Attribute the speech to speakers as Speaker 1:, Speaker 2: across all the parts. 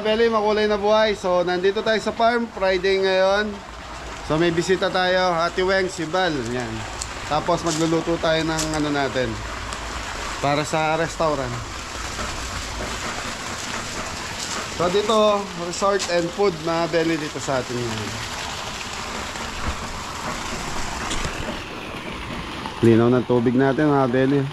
Speaker 1: Belly, makulay na buhay. So nandito tayo sa farm, Friday ngayon. So may bisita tayo, Ate Weng, si Bal. Yan. Tapos magluluto tayo ng ano natin para sa restaurant. So dito, resort and food mga Belly dito sa atin ngayon. Linaw ng tubig natin mga Belly.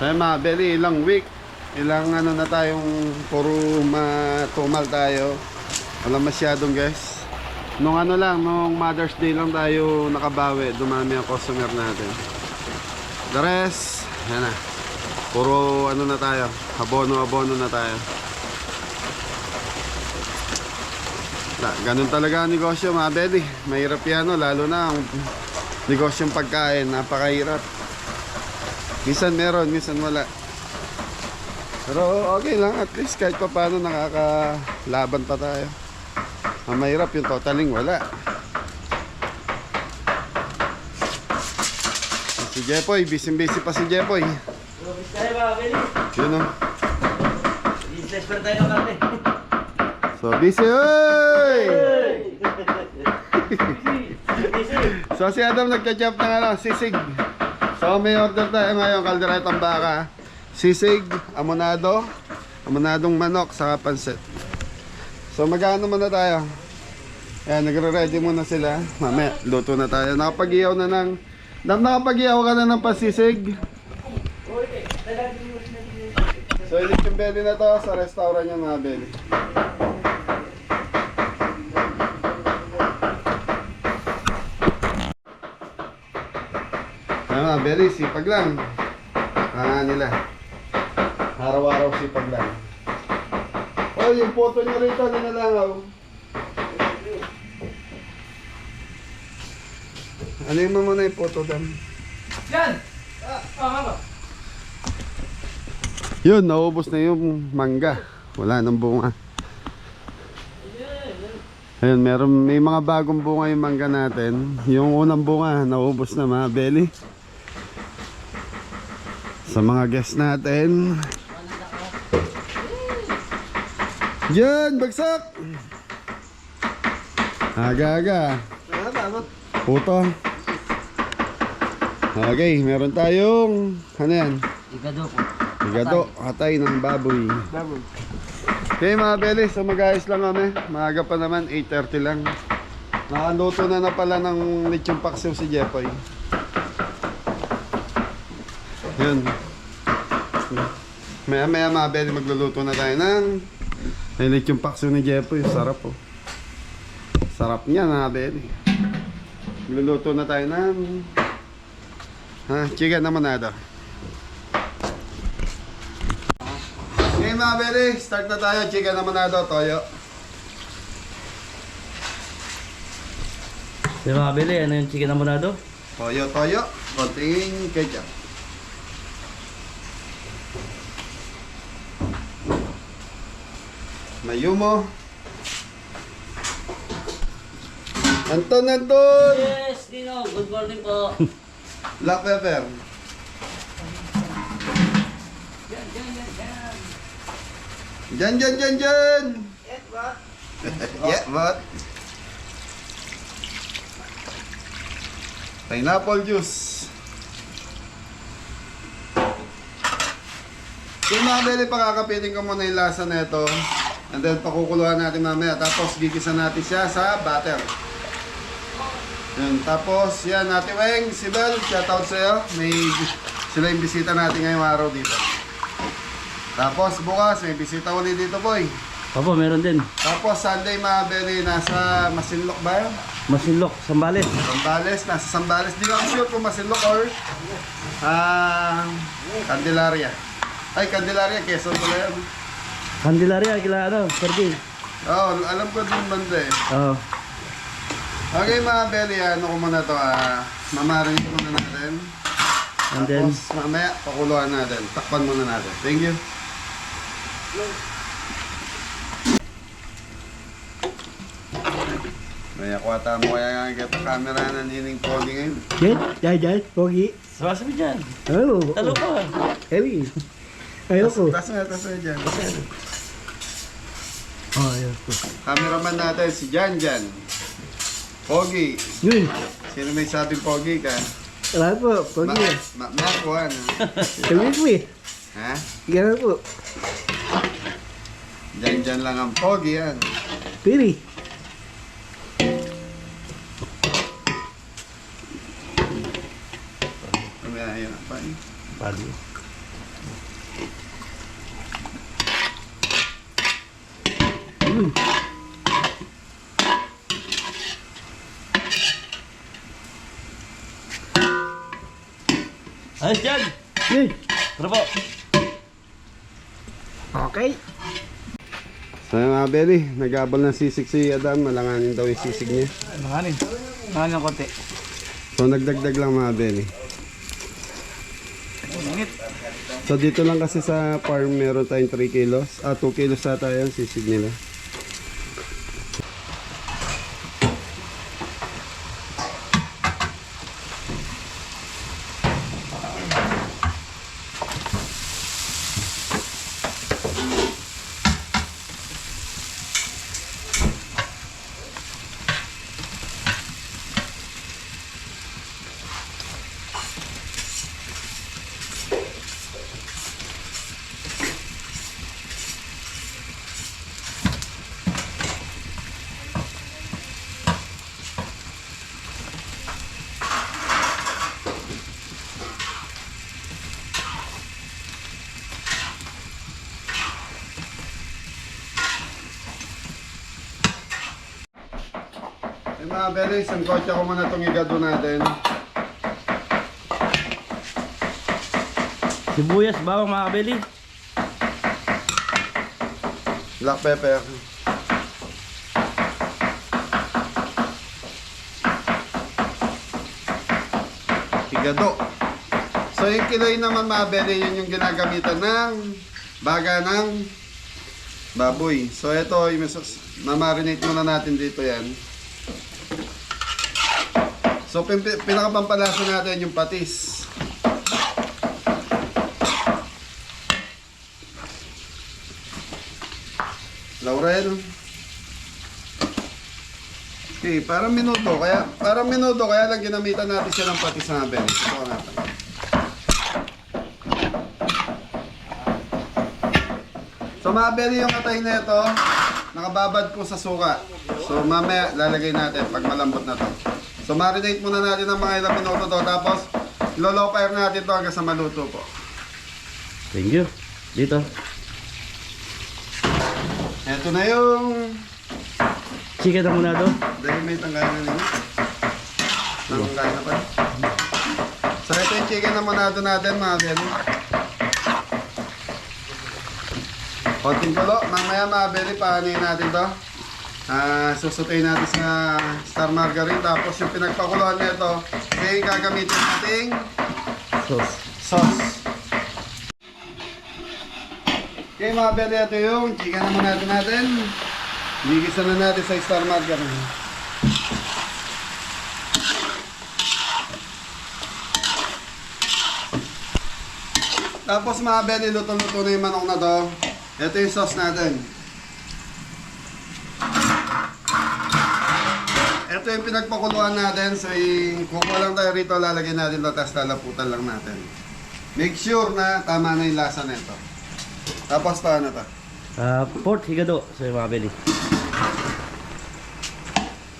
Speaker 1: Tayo mga Belly, ilang week, ilang ano na tayong puro matumal tayo. Wala masyadong guys. Nung ano lang, nung Mother's Day lang tayo nakabawi, dumami ang customer natin. The rest, yan na. Puro ano na tayo, abono na tayo. Ganun talaga ang negosyo mga Belly. Mahirap yan, lalo na ang negosyong pagkain, napakahirap. Minsan meron, minsan wala. Pero okay lang, at least kahit pa paano nakakalaban pa tayo. Ang mahirap yung totaling wala. Si Jepoy, busy pa si Jepoy.
Speaker 2: Busy tayo ba, Beli?
Speaker 1: Yun o.
Speaker 2: Business pa tayo ng karte.
Speaker 1: So busy, oy! So si Adam nagka-chop ng ano, sisig. So may order tayo ngayon, kalderetang baka, sisig, amonadong manok, saka pansit. So magano muna tayo. Ayan, nagre-ready muna sila. Mamaya, luto na tayo. Nakapag-iyaw ka na ng pasisig. So ilit yung belly na to sa restaurant niya mga belly. Belly, sipag lang. Nila. Araw-araw sipag lang. Oh, yung photo niya rito, nilalangaw. Ano yung muna yung photo dam?
Speaker 2: Yan! Hama.
Speaker 1: Yun, naubos na yung mangga. Wala nang bunga. Ayun, may mga bagong bunga yung mangga natin. Yung unang bunga, naubos na mga belly. Sa mga guests natin. Yan, bagsak! Aga-aga. Puto. Okay, meron tayong ano yan?
Speaker 2: Igado po.
Speaker 1: Igado, hatay ng baboy. Okay mga Belly, so mag-ayos lang kami. Maaga pa naman, 8:30 lang. Nakaluto na pala ng lechong paksiw si Jepoy. Yun. Maya mga Belly, magluluto na tayo ng lechong paksiw ni Jepoy. Sarap po. Sarap niya mga Belly. Magluluto na tayo ng chicken amonado. Okay mga Belly, start na tayo. Chicken amonado, toyo.
Speaker 2: Yung mga Beli, ano yung chicken amonado?
Speaker 1: Toyo, konting ketchup. Mayumo. Anton!
Speaker 2: Yes, Dino. Good morning po.
Speaker 1: Black pepper. Yan. Yeah, what? Pineapple juice. Yung mga Belly, pakakapitin ko muna yung lasa na ito. And then pakukuluan natin mamaya. Tapos gigisa natin siya sa butter. Yan. Tapos yan, Ate Weng, si Bel, shoutout sa'yo. Sila yung bisita natin ngayong araw dito. Tapos bukas may bisita ulit dito, boy.
Speaker 2: Opo, meron din.
Speaker 1: Tapos Sunday mga Belly, nasa Masinloc ba yun?
Speaker 2: Masinloc, Sambales.
Speaker 1: Nasa Sambales. Di ko sure kung Masinloc or Candelaria. Ay, Candelaria, Quezon pala yan.
Speaker 2: Candelaria, kila ano, Sergey.
Speaker 1: Oo, alam ko din banda eh.
Speaker 2: Oo.
Speaker 1: Okay mga Belly, ano ko muna to, mamarinig muna natin.
Speaker 2: And then,
Speaker 1: Tapos mamaya, pakuluan natin. Takpan muna natin. Thank you. May akwata mo kaya nga camera na nining pogi ngayon.
Speaker 3: Yan, pogi.
Speaker 2: Sumasabi dyan.
Speaker 3: Oo.
Speaker 2: Talo ko.
Speaker 3: Ewi. Ayoko.
Speaker 1: Tas na dyan.
Speaker 3: Oh, ayoko.
Speaker 1: Cameraman natin si Jan Jan. Pogi.
Speaker 3: Yun.
Speaker 1: Sino may sabing pogi ka?
Speaker 3: Wala po, pogi.
Speaker 1: Marco, ano?
Speaker 3: Ewi po eh.
Speaker 1: Ha?
Speaker 3: Gano'n po.
Speaker 1: Jan Jan lang ang pogi yan.
Speaker 3: Piri.
Speaker 1: Ayan pa eh.
Speaker 2: Pali.
Speaker 3: Yun.
Speaker 2: Ayos dyan.
Speaker 3: Yun.
Speaker 2: Tara po.
Speaker 3: Okay.
Speaker 1: So mga Beli, nag-abol ng sisig si Adam. Malanganin daw yung sisig niya.
Speaker 3: Nanganin. Nanganin ng konti.
Speaker 1: So nagdagdag lang mga Beli.
Speaker 3: Ingit.
Speaker 1: So dito lang kasi sa farm meron tayong 3 kilos. 2 kilos na tayo yung sisig nila. Eh mga Beli, isang kotse ko muna itong igado natin.
Speaker 2: Sibuyas, bawang mga kabeli.
Speaker 1: Black pepper. Igado. So yung kiloy naman mga Beli, yun yung ginagamitan ng baga ng baboy. So ito, mamarinate muna natin dito yan. So pinakapampalasa natin yung patis. Laurel. Okay, parang minuto kaya lang ginamitan natin siya ng patis na Ben. Ito natin. So mabeli yung atay nito, nakababad po sa suka. So mamaya lalagay natin pag malambot na to. So marinate muna natin ng mga ilang minuto to, tapos low fire natin to hanggang sa maluto po.
Speaker 2: Thank you. Dito.
Speaker 1: Ito na yung
Speaker 2: Chicken na muna doon.
Speaker 1: dahil may tanggalan na ninyo. Tanggalan na pa. So ito yung chicken na monado natin mga beli. Konting kulo, mamaya mga beli, pahanin natin to. Susutayin natin sa star margarine, tapos yung pinagpakuluan nito, yung gagamitin nating
Speaker 2: Sauce.
Speaker 1: sauce. Okay mga beli, ito yung chicken na monado natin. Gigisa na natin sa star margarine. Tapos mga beli, luto-luto na yung manok na to. Ito yung sauce natin. Ito yung pinagpakuluan natin. So kukuha lang tayo rito, lalagyan natin ito, tapos lalaputan lang natin. Make sure na tama na yung lasa nito. Tapos paano to?
Speaker 2: Pork higado sa mga kabeli.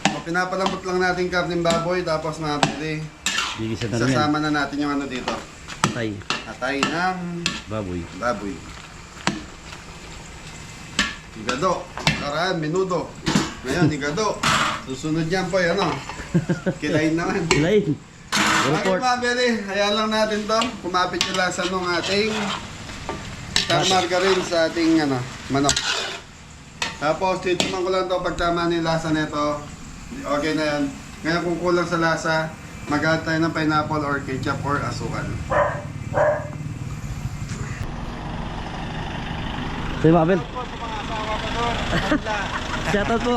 Speaker 1: So, pinapalambot lang natin yung karneng baboy, tapos mga beli,
Speaker 2: Bigisa na rin yan.
Speaker 1: sasama na natin yung ano dito.
Speaker 2: Tay.
Speaker 1: Atay ng
Speaker 2: Baboy.
Speaker 1: baboy. Higado. Karaan, menudo. Ngayon, higado. Susunod yan po, ano? Kilain naman.
Speaker 2: Kilain. Puro
Speaker 1: Okay
Speaker 2: pork.
Speaker 1: mga beli, hayaan lang natin to. Kumapit yung lasa ng ating star margarine sa ating manok. Tapos, titikman ko lang to pag tama na yung lasa nito. Okay na yan. Ngayon kung kulang sa lasa, mag-add tayo ng pineapple or ketchup or asukal.
Speaker 2: Sa mga kabel. Shoutout po.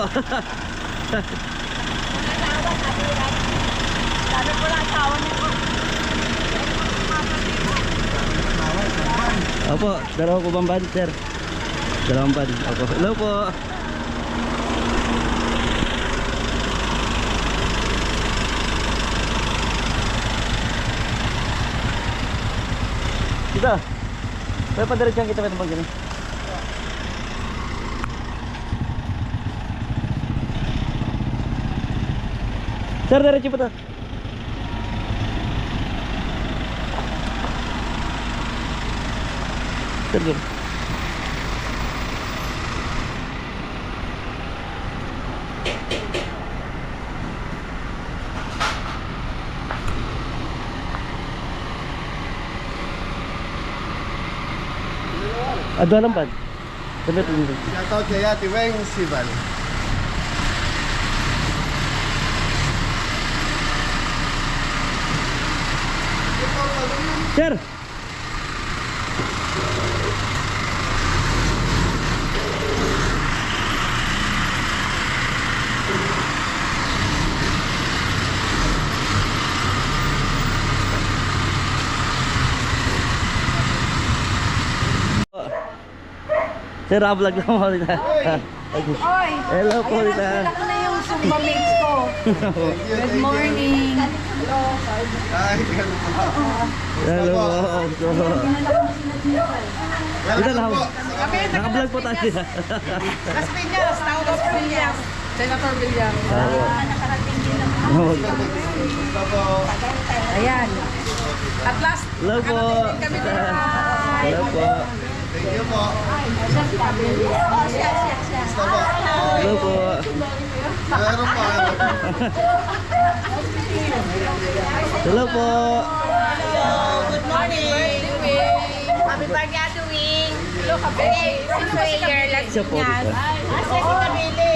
Speaker 2: Opo, dalawa po bang ban, sir? Dalawang ban. Opo. Hello po. Kita. Kaya pa diretso kita pa ganun. Sir, diretso pa to. Sir, sir. Adwa lang pad. Sabi ito dito.
Speaker 1: Shoutout kay Ate Weng Sival.
Speaker 2: Sir! Sir, vlog lang ako dito.
Speaker 4: Oy!
Speaker 2: Hello po
Speaker 4: Ayan,
Speaker 2: dito.
Speaker 4: nagsulak na yung Zumba mates ko. Good morning.
Speaker 1: Ay, ganun po.
Speaker 2: Hello po. Dito lang.
Speaker 4: Kami,
Speaker 2: Naka-vlog po tayo.
Speaker 4: Las Piñas, Town of Villas. Senator Villas. Nakarating din naman.
Speaker 1: Gusto po.
Speaker 4: Ayan. At last,
Speaker 2: Hello po.
Speaker 4: nakarating kami dito.
Speaker 2: Hello po.
Speaker 1: Thank you po.
Speaker 4: Oh, siya.
Speaker 1: Gusto po.
Speaker 2: Hello po.
Speaker 1: Meron pa.
Speaker 2: Hello po.
Speaker 4: Good morning. Happy birthday, Ate Wing. Hello, Kabeli. Sino ba si Kabeli?
Speaker 2: Siya po dito.
Speaker 4: Si Kabeli.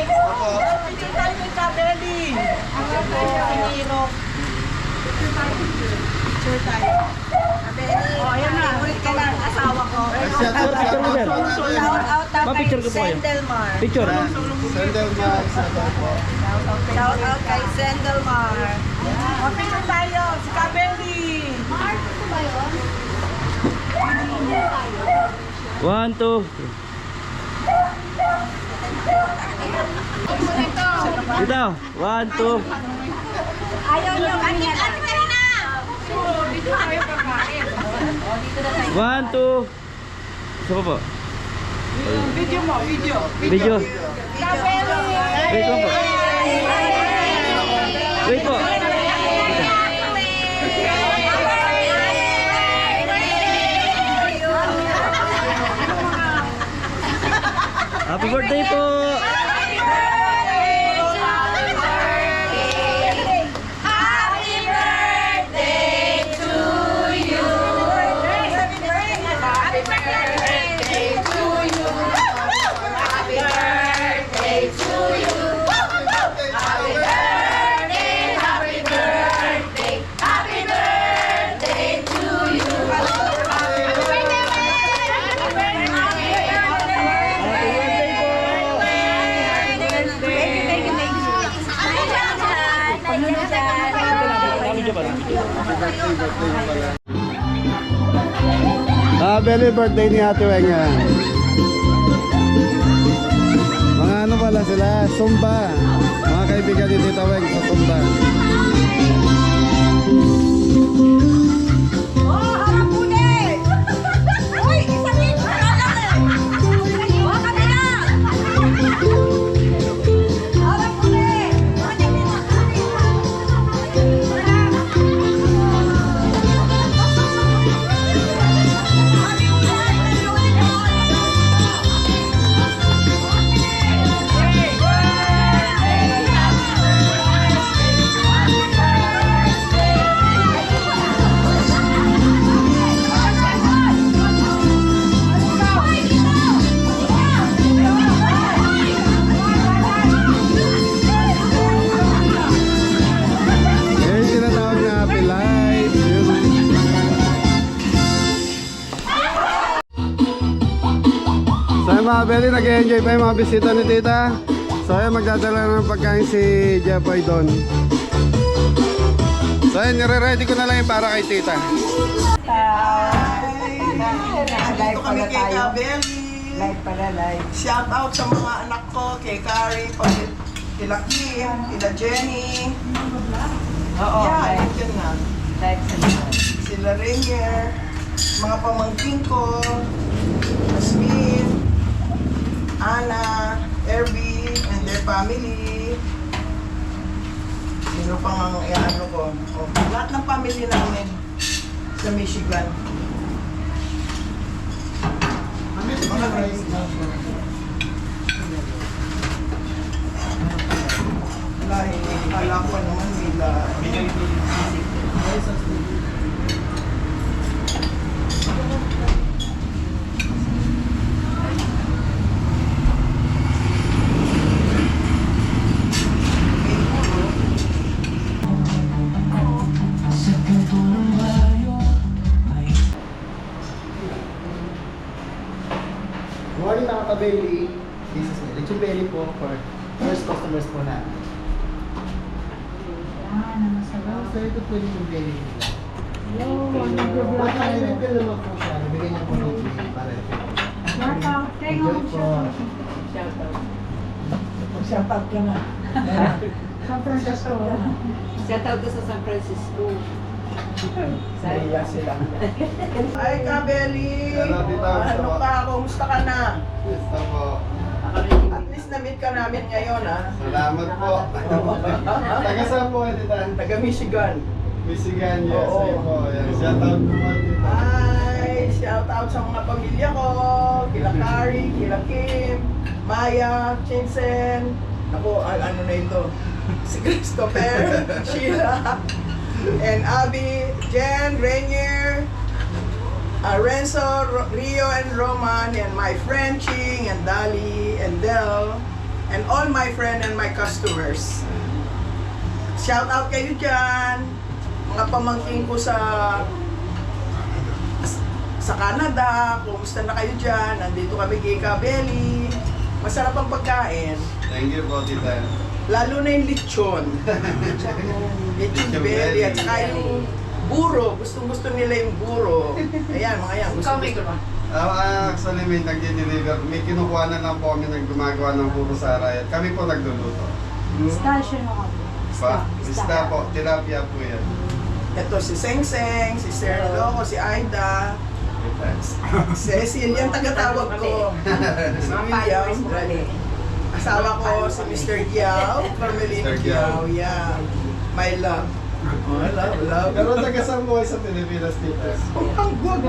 Speaker 4: Picture tayo kay Kabeli. Picture tayo. Kabeli. Oh, ayan na. Ulit ka lang, asawa ko.
Speaker 1: Shoutout sa
Speaker 2: Picture mo, sir.
Speaker 4: Shout out daw
Speaker 2: Pa-picture ko
Speaker 4: kay
Speaker 2: po kayo.
Speaker 4: Sendelmar.
Speaker 2: Picture.
Speaker 1: Sandal niya. Shoutout po.
Speaker 4: Shout out kay Sendelmar. Picture tayo, si Kabeli.
Speaker 2: 1, 2. Dito. 1, 2.
Speaker 4: Ayaw niyo kami na. Ate Karina! Dito tayo kakain. Dito na tayo.
Speaker 2: 1, 2. Isa pa po.
Speaker 4: Video mo, video.
Speaker 2: Video.
Speaker 4: Kabeli!
Speaker 2: Wait lang po. Wait po. Happy birthday po.
Speaker 4: Happy birthday to you. Happy birthday to you. Happy birthday to you. Happy birthday, happy birthday, happy birthday to you. Happy birthday, happy birthday.
Speaker 1: Belly birthday ni Ate Weng yan. Mga ano pala sila, Zumba. Mga kaibigan ni Tita Weng sa Zumba.
Speaker 4: Oh, harap muli! Uy, isang hit! Oh, kabila! Harap muli!
Speaker 1: Yan yung tinatawag na happy life. So yung mga Belly, nag-enjoy pa yung mga bisita ni Tita. So yung magdadala ng pagkain si Jeffoy doon. So ayun, nire-ready ko na lang yung para kay tita.
Speaker 5: Dito kami kay Kabeli.
Speaker 6: Live pala, live.
Speaker 5: Shout out sa mga anak ko, kay Carrie, kila Kim, kila Jenny.
Speaker 6: Oo,
Speaker 5: Yan,
Speaker 6: live.
Speaker 5: yun na.
Speaker 6: Live sa live.
Speaker 5: Sila Rainier, mga pamangking ko, Asmin, Ana, Erby, and their family. Sino pang ang ano ko? Oh, lahat ng family namin sa Michigan. Mga guys, wala eh. Kala ko naman nila.
Speaker 3: Morning mga ka-belly. This is Lechon Belly po for first customers po na. So ito po yung belly nila. At nag-refill naman po siya. Nabigyan niya po ng belly para ito. Enjoy po.
Speaker 5: Mag-shoutout ka na.
Speaker 6: Shout out ko sa San Francisco.
Speaker 5: Saya sila. Ay, Kabeli!
Speaker 1: Hello, tita.
Speaker 5: Ano ka? Kumusta ka na?
Speaker 1: Gusto po.
Speaker 5: At least na-meet ka namin ngayon, ha?
Speaker 1: Salamat po. Taga saan po kayo, tita?
Speaker 5: Taga Michigan.
Speaker 1: Michigan, yes.
Speaker 5: Oo.
Speaker 1: Ayun po. Ayan. Shout out po kayo, tita.
Speaker 5: Ay, shout out sa mga pamilya ko. Kila Carrie, kila Kim, Maya, Chinsen. Ako, ano na ito? Si Christopher, Sheila, and Abby, Jen, Rainier, Renzo, Rio, and Roman, and my friend Ching, and Dali, and Del, and all my friend and my customers. Shout out kayo dyan, mga pamangking ko sa Canada. Kumusta na kayo dyan? Nandito kami kay Kabeli. Masarap ang pagkain.
Speaker 1: Thank you po, tita.
Speaker 5: Lalo na yung lechon. Lechon belly. At saka yung buro. Gustong-gusto nila yung buro. Ayan, mga yan. Gusto-gusto ba?
Speaker 1: Actually, may nag-deliver. May kinukuha na lang po kami gumagawa ng puro saray. At kami po nagluluto.
Speaker 6: Station ako.
Speaker 1: Isda po. Tilapia po yan.
Speaker 5: Ito si Seng Seng, si Sir Loco, si Aida, Cecil, yung tagatawag ko. Si William, asawa ko si Mr. Giao, Carmelino
Speaker 1: Mr. Giao.
Speaker 5: Giao, yeah. My love. Oh, love.
Speaker 1: Pero taga saan po kayo sa Pilipinas, tita?
Speaker 5: Ang good.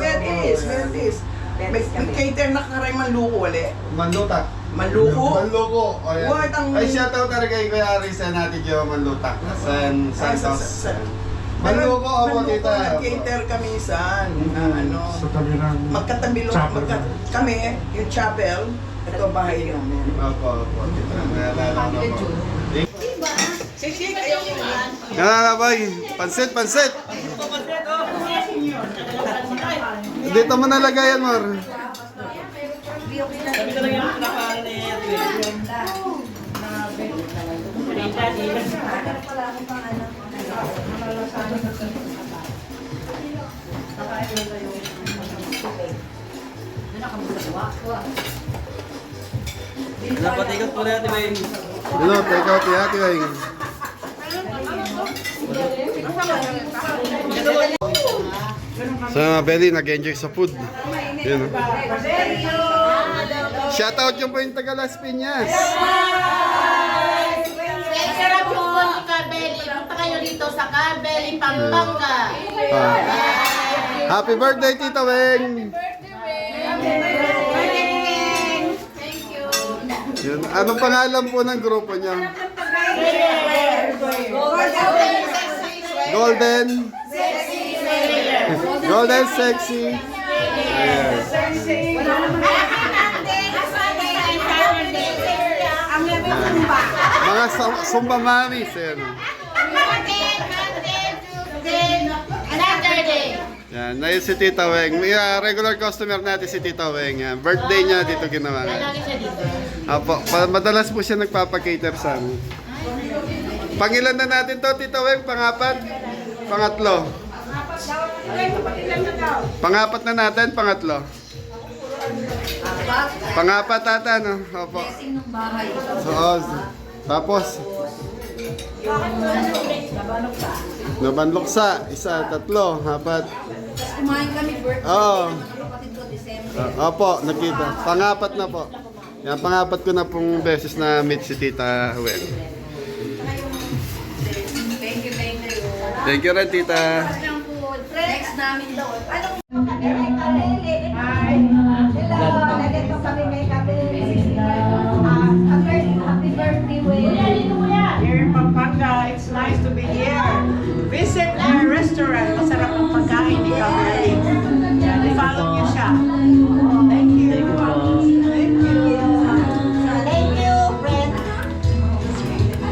Speaker 5: Betis. May cater na karay manluko wali.
Speaker 1: Manlutak.
Speaker 5: Manluko?
Speaker 1: Manluko. O yan.
Speaker 5: What ang-
Speaker 1: Ay, shoutout na rin kay Kuya Arisa natin yung Manlutak. San Santos. Manluko ako, tita.
Speaker 5: Nag-cater kami sa ano, magkatabi kami, yung chapel, ito bahay namin.
Speaker 1: Opo, tita. Naalala ko po.
Speaker 5: Sige, kayo
Speaker 1: Boy. Pansit. Dito mo nalagayan, Mor.
Speaker 2: Napatikot po natin ba yung...
Speaker 1: Hello, take out yung ate, Weng. So mga belly, nag-enjoy sa food. Yun. Shoutout yung po yung taga Las Piñas.
Speaker 4: Sarap po ni Kabeli. Punta kayo dito sa Kabeli, Pampanga.
Speaker 1: Happy birthday, Tita Weng!
Speaker 4: Thank you.
Speaker 1: Yun. Anong pangalan po ng grupo niya? Golden Sexy. Yes. Mga Sumba Mamis. Yan. Yan. Ngayon si Tita Weng. May regular customer natin si Tita Weng. Yan. Birthday niya dito ginawa.
Speaker 4: Lagi siya dito.
Speaker 1: Apo, madalas po siya nagpapakater sa amin. Pangilan na natin to, Tita Weng? Pangapat? Pangatlo? Pangapat na natin, pangatlo? Pangapat ata, no? Opo. So, tapos? Nabanloksa. Isa, tatlo, apat.
Speaker 6: Kumain kami birthday.
Speaker 1: Oo.
Speaker 6: Kapatid ko, December.
Speaker 1: Opo, nakita. Pangapat na po. Yan, pangapat ko na pong beses na meet si Tita Wen.
Speaker 6: Thank you, thank you.
Speaker 1: Thank you rin, Tita.
Speaker 6: Next namin daw. Anong
Speaker 4: Hello, nandito kami kay Kabeli. Happy birthday, Will.
Speaker 5: Here in Pampanga, it's nice to be here. Visit our restaurant. Masarap ang pagkain ni Kabeli. I-follow niyo siya. Thank you. Thank you.
Speaker 4: Thank you, friend.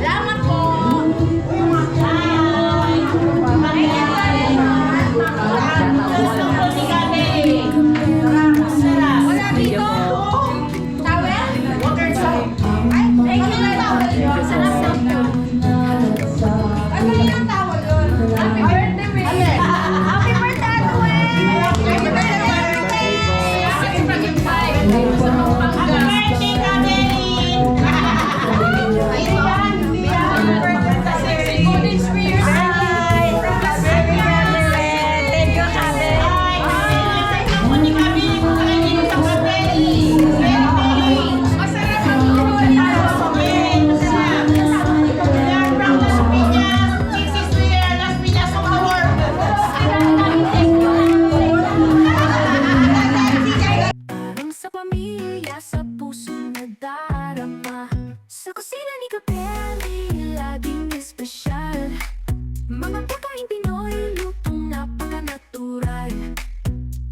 Speaker 4: Salamat po. Wala dito. Towel?
Speaker 5: Water salt.
Speaker 4: Thank you na towel yun. Salamat po. Ano yung towel yun? Happy birthday, Will. Happy birthday, Will. Happy birthday. Happy birthday, Kabeli. Ayan, happy birthday. Golden Spears. Thank you, Kabeli. Masarap ang tulad tayo sa
Speaker 7: Parang sa pamilya, sa puso na darama. Sa kusina ni Kabeli, laging espesyal. Mga pagkain Pinoy, lutong napaka-natural.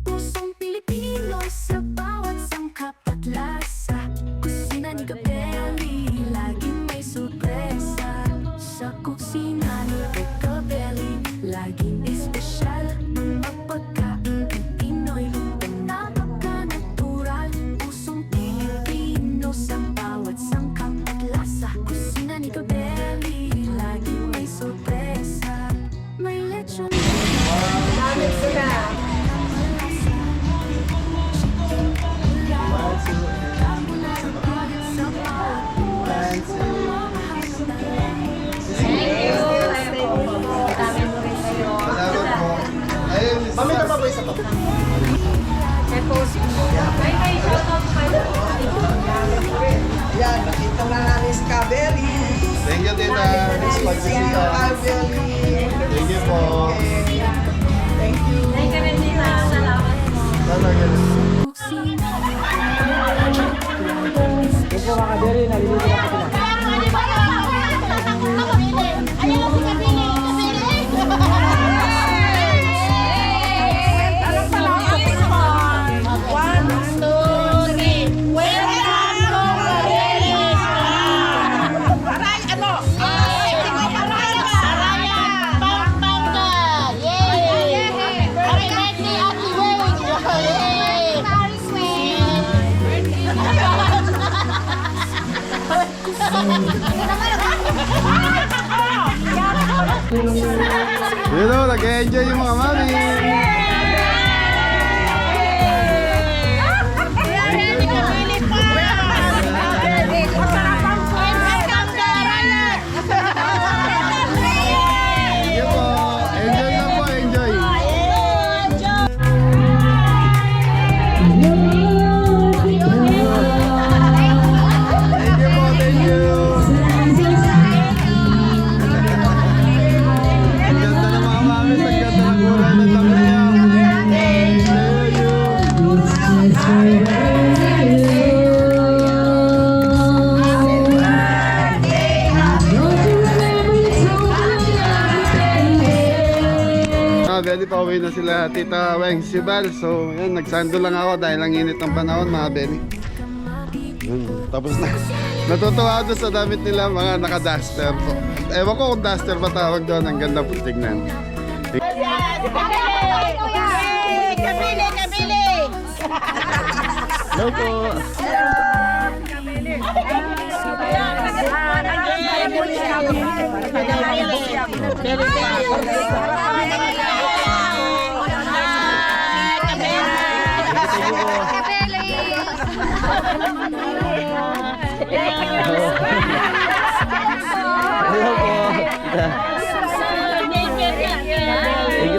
Speaker 7: Pusong Pilipino sa bawat sangkap at lasa. Kusina ni Kabeli, laging may sorpresa. Sa kusina ni Kabeli, laging espesyal. Mga pagkain Pinoy, lutong napaka-natural. Pusong Pilipino sa bawat sangkap at lasa. Kusina ni Kabeli, laging may sorpresa. May lechon.
Speaker 5: Gamit sila.
Speaker 1: Salamat po. Ayun, Mami na pa ba isa pa?
Speaker 5: Yan, nakita na namin si Kabeli.
Speaker 1: Thank you, Tita.
Speaker 5: Thank you, Kabeli.
Speaker 1: Thank you po.
Speaker 5: Thank you.
Speaker 1: Sana ganun. Yun o, nag-enjoy yung mga mami. Thank you po. Enjoy lang po, enjoy. Thank you po, thank you. Ang ganda ng mga mami, ang ganda ng kulay ng damit niya. Beli, pauwi na sila Tita Weng Sibal. So, yan, nagsando lang ako dahil ang init ng panahon, mga Beli. Tapos na, natutuwa ako doon sa damit nila, mga naka-duster po. Ewan ko kung duster ba tawag doon, ang ganda po tignan.
Speaker 2: Hello po.
Speaker 5: Kabeli.
Speaker 2: Hello po.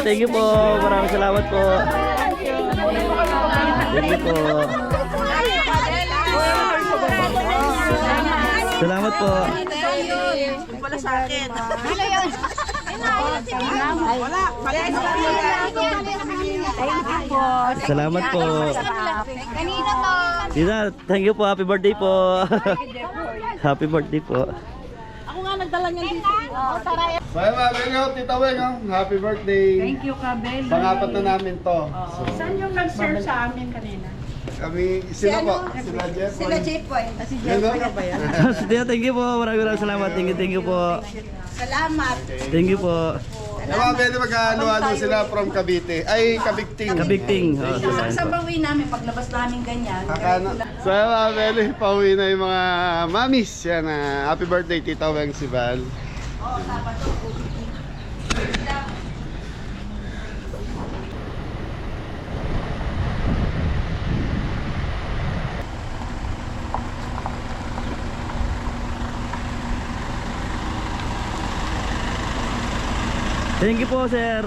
Speaker 2: Thank you po. Maraming salamat po. Thank you po. Salamat po.
Speaker 5: Wala sa akin.
Speaker 2: Salamat po.
Speaker 4: Kanina to.
Speaker 2: Tita, thank you po. Happy birthday po. Happy birthday po.
Speaker 1: So ayun mga Beli, Tita Weng, happy birthday. Thank you ka, Beli. Pangapat na namin to. So,
Speaker 5: Saan yung nag-serve sa amin kanina?
Speaker 1: kami, sila po, sila Jeff.
Speaker 6: Sila Jepoy.
Speaker 2: Tita, thank you po. Maraming salamat. Thank you po.
Speaker 6: Salamat.
Speaker 2: Thank you po.
Speaker 1: Yung mga Beli, magkahalo-halo sila from Cavite. Ay, Kabigting.
Speaker 2: Kabigting. Oh,
Speaker 6: Sa bawi namin, paglabas namin ganyan.
Speaker 1: Akana. So ayun mga Beli, pauwi na yung mga mamis. Yan, happy birthday Tita Weng si Val.
Speaker 2: Thank you po, sir.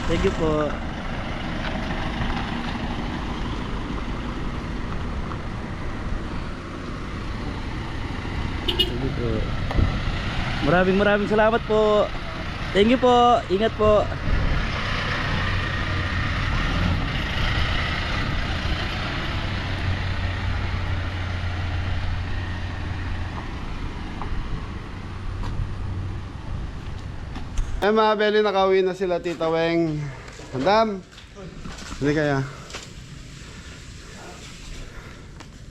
Speaker 2: Thank you po. Thank you po. Maraming salamat po. Thank you po. Ingat po.
Speaker 1: Ay mga Beli, nakauwi na sila Tita Weng. Handam. Hindi kaya.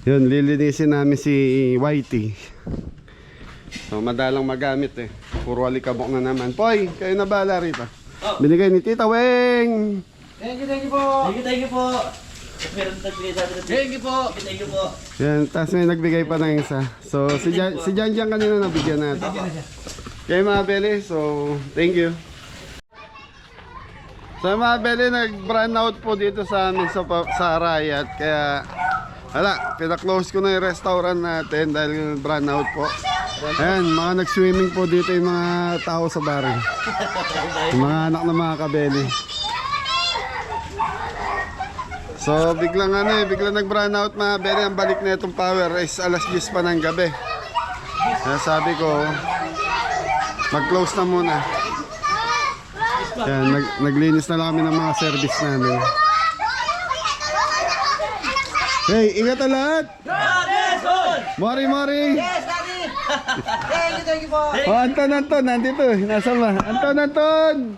Speaker 1: Yun, lilinisin namin si Whitey. So madalang magamit eh. Puro alikabok na naman. Poy, kayo na bahala rito. Binigay ni Tita Weng.
Speaker 2: Thank you po. Meron nagbigay sa atin. Thank you po. Thank you po.
Speaker 1: Yan, tapos may nagbigay pa ng isa. So si Jan kanina nabigyan natin. Okay mga Beli, so thank you. So mga Beli, nag-brand out po dito sa amin sa Riot. Kaya wala, pina-close ko na yung restaurant natin dahil brand out po. Ayan, mga nag-swimming po dito yung mga tao sa bar. Yung mga anak ng mga kabeli. So biglang biglang nag-brand out mga Beli. Ang balik na itong power is alas 10 pa ng gabi. Kaya sabi ko, mag-close na muna. Yan, naglinis na lang kami ng mga service namin. Hey, ingat ang lahat! Mori!
Speaker 5: Yes, Daddy! Thank you po!
Speaker 1: Oh, Anton, nandito. Nasa ba? Anton!